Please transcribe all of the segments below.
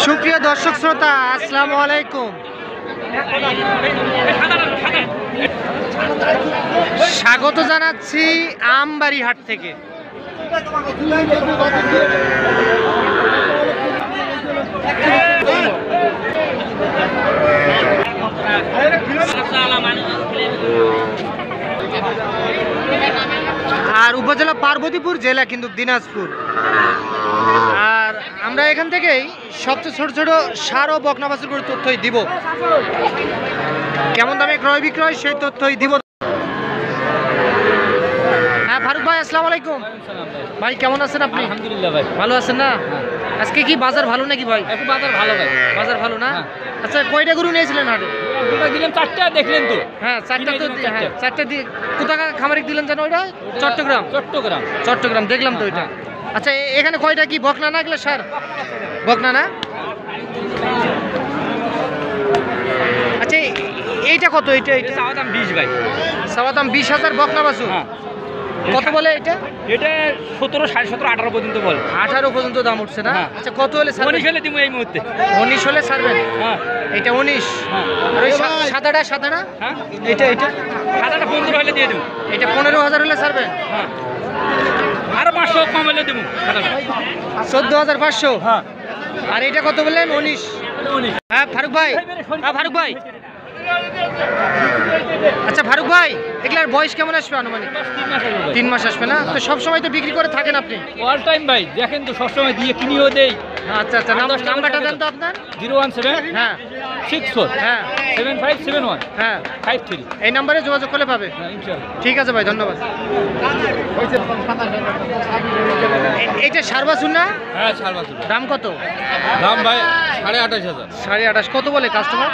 সুপ্রিয় দর্শক শ্রোতা, আসসালামু আলাইকুম। স্বাগত জানাচ্ছি আমবাড়ি হাট থেকে। আর উপজেলা পার্বতীপুর, জেলা কিন্তু দিনাজপুর। আর আমরা এখান থেকেই সবচেয়ে ছোট ছোট সার ও বকনা বাছুর তথ্যই দিব। কেমন দামে ক্রয় বিক্রয় সেই তথ্যই দিব। হ্যাঁ ফারুক ভাই, আসসালামু আলাইকুম। ভাই কেমন আছেন আপনি? আলহামদুলিল্লাহ ভাই, ভালো আছেন না? আজকে কি বাজার ভালো নাকি ভাই? একটু বাজার ভালো ভাই। বাজার ভালো না? আচ্ছা, কয়টা গরু নিয়েছিলেন হাটে? দিলাম চারটা, দেখলেন তো? হ্যাঁ, চারটা তো। হ্যাঁ, চারটা দিয়ে কোথাকার খামারে দিলেন জানো? ওইটা চট্টগ্রাম। চট্টগ্রাম চট্টগ্রাম দেখলাম তো ওইটা। আচ্ছা, এখানে কয়টা কি বকনা না এগুলো সার? বকনা না? আচ্ছা, এইটা কত? এইটা চাওয়া দাম 20 ভাই। চাওয়া দাম 20,000 বকনা বাছুর। কত বলে এটা? এটা 17, 17.5, 18 পর্যন্ত বলে। 18 পর্যন্ত দাম উঠছে না? আচ্ছা, কত হলে ছাড়বেন? 19 হলে দিব এই মুহূর্তে। 19 হলে ছাড়বেন? হ্যাঁ, এটা 19। আর ওই সাদাটা? হ্যাঁ, এটা সাদাটা 15 হলে দিয়ে দেব। এটা 15,000 হলে ছাড়বেন? হ্যাঁ, আরো 500 কম হলে দেব। 14,500। হ্যাঁ, আর এটা কত বললেন? 19। হ্যাঁ ফারুক ভাই, ফারুক ভাই। আচ্ছা ফারুক ভাই, এগুলার বয়স কেমন আসবে আনুমানিক? 3 মাস আসবে না? তো সবসময় তো বিক্রি করে থাকেন আপনি? অল টাইম ভাই, দেখেন তো সবসময় দিয়ে কিনিও দেই। আচ্ছা আচ্ছা, নাম্বারটা দেন তো আপনার। 017 হ্যাঁ 64 হ্যাঁ 7571 হ্যাঁ 53। এই নাম্বারে যোগাযোগ করলে পাবে। ইনশাআল্লাহ। ঠিক আছে ভাই, ধন্যবাদ। এইটা সার বাছুর না? হ্যাঁ, সার বাছুর। দাম কত? দাম ভাই 28,500। 28,500। কত বলে কাস্টমার?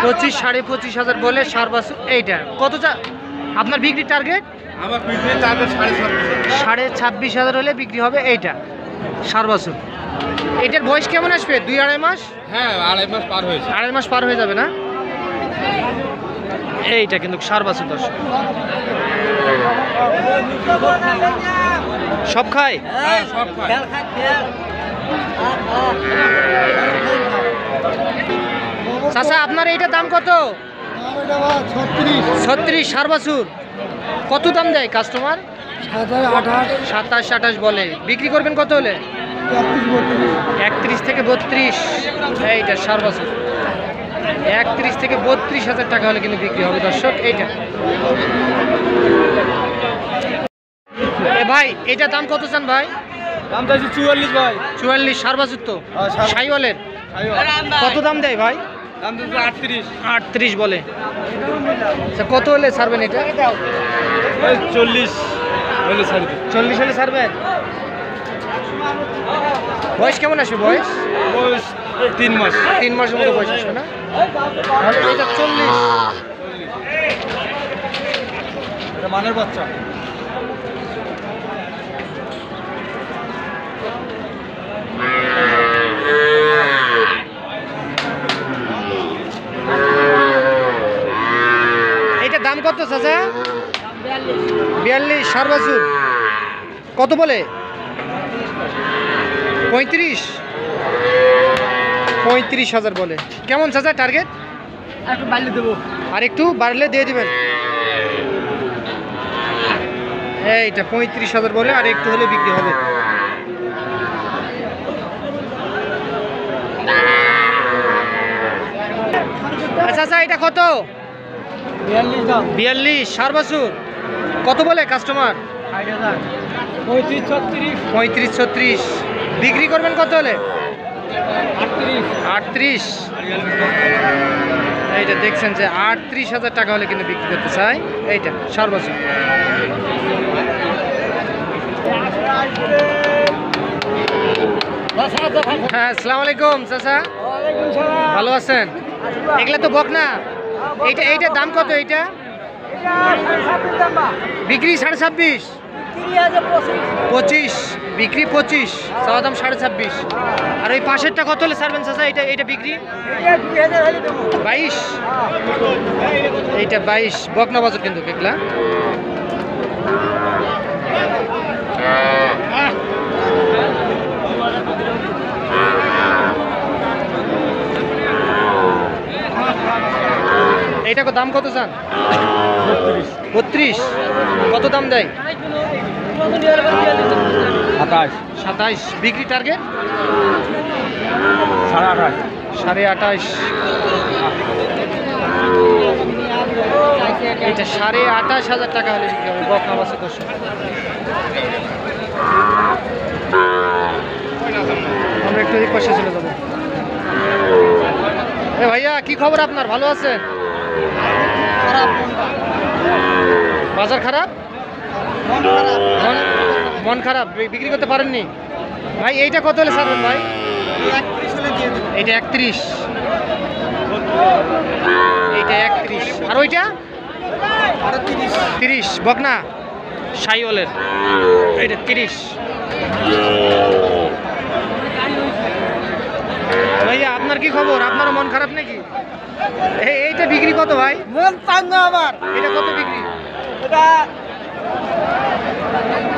25, 25,500 বলে সার বাছুর। এইটা কত আপনার বিক্রি টার্গেট? আমার বিক্রি টার্গেট 26,500 হলে বিক্রি হবে এইটা সার বাছুর। এটার বয়স কেমন আসবে? 2-2.5 মাস? হ্যাঁ, 2.5 মাস পার হয়েছে। 2.5 মাস পার হয়ে যাবে না? এইটা কিন্তু সার বাছুর দর্শক। সব খায়? হ্যাঁ, সব খায়। চাচা, আপনার এইটার দাম কত? 36 সার বাছুর। কত দাম দেয় কাস্টমার? 27-28 বলে। বিক্রি করবেন কত হলে? 31 থেকে 32। এইটা সার বাছুর 31 থেকে 32,000 টাকা হলে কিন্তু বিক্রি হবে দর্শক। এইটা ভাই, এইটার দাম কত চান ভাই? দাম চাইছি 44 ভাই। 44 সার বাছুর তো? সাইওয়ালের। কত দাম দেয় ভাই? দাম দিচ্ছে 38। 38 বলে। আচ্ছা, কত হলে ছাড়বেন এটা? 40 হলে ছাড়বে। 40 হলে ছাড়বেন? বয়স কেমন আসবে? বয়স 3 মাস। 3 মাসের মতো বয়স আসবে না? এটা 40। এটা মানের বাচ্চা। এইটার দাম কত চাচা? 42 সার বাছুর। কত বলে? 35,000 বলে। কেমন চাচা টার্গেট? একটু বাড়লে দেবো। আর একটু বাড়লে দিয়ে দিবেন। এইটা 35,000 বলে, আর একটু হলে বিক্রি হবে। আচ্ছা আচ্ছা, এটা কত? 42 দাম। 42 সার বাছুর। কত বলে কাস্টমার? 35, 35, 36। বিক্রি করবেন কত হলে? 38। 38। এইটা দেখছেন যে 38,000 টাকা হলে কিন্তু বিক্রি করতে চাই। এইটা সার বাছুর। হ্যাঁ, আসসালামু আলাইকুম চাচা। ভালো আছেন? এগুলা তো বকনা। এইটার দাম কত? এইটা বিক্রি 26.5। 25 বিক্রি 25, চাওয়া দাম 26.5। আর ওই পাশেরটা কত হলে ছাড়বেন চাচা? এটা বিক্রি 22। এইটা 22 বকনা বাছুর কিন্তু এগুলা। এইটা দাম কত চান? 32। কত দাম দেয়? 27। বিক্রি টার্গেট 28.5। এইটা 28,500 টাকা হলে বিক্রি হবে বকনা বাছুর দর্শক। আমরা একটু এই পাশে চলে যাবো। এ ভাইয়া কি খবর আপনার? ভালো আছেন? বাজার খারাপ? মন খারাপ, বিক্রি করতে পারেননি ভাই? এইটা কত হলে ছাড়বেন ভাই? এইটা 31। এইটা 31। আর ওইটা 30 বকনা সাইওয়ালের। এইটা 30। ভাইয়া আপনার কি খবর? আপনারও মন খারাপ নাকি? এইটা বিক্রি কত ভাই? মন চান না আমার। এটা কত বিক্রি? এটা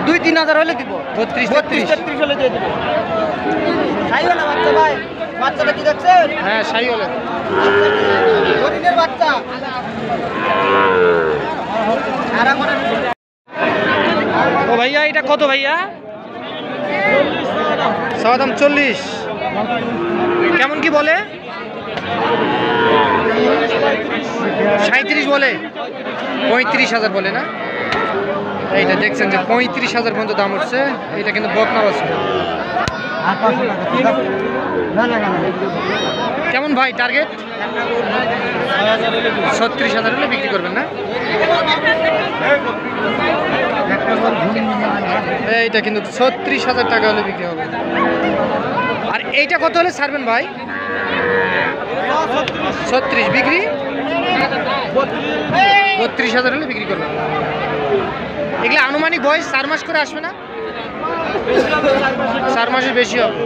2-3 হাজার হলে দিব। 32-33 হলে দিয়ে দিব। সাইওয়ালা বাচ্চা ভাই, বাচ্চাটা কি দেখছেন? হ্যাঁ সাইওয়ালের। হরিণের বাচ্চা। ও ভাইয়া এটা কত ভাইয়া? চাওয়া দাম 40। কেমন কি বলে? 37 বলে। 35,000 বলে না? এইটা দেখছেন যে 35,000 পর্যন্ত দাম উঠছে। এটা কিন্তু বকনা বাছুর। কেমন ভাই টার্গেট? 36,000 হলে বিক্রি করবেন না? এইটা কিন্তু 36,000 টাকা হলে বিক্রি হবে। আর এইটা কত হলে ছাড়বেন ভাই? 36 বিক্রি 32,000 হলে বিক্রি করবেন। এগুলো আনুমানিক বয়স 4 মাস করে আসবে না? 4 মাসের বেশি হবে।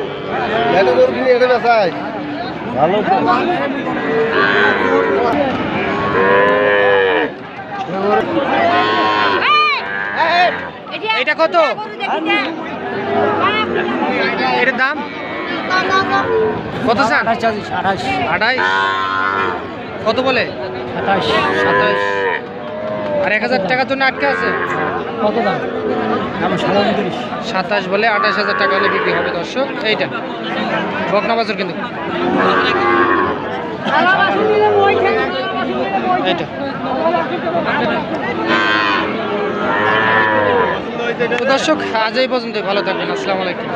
এটা কত? এটার দাম কত চান? 28। কত বলে? 27। আর 1000 টাকার জন্য আটকে আছে। কত দাম? 27 বলে 28,000 টাকা হলে বিক্রি হবে দর্শক। এইটা বকনা বাছুর কিন্তু এইটা। তো দর্শক আজ এই পর্যন্ত, ভালো থাকবেন। আসসালামু আলাইকুম।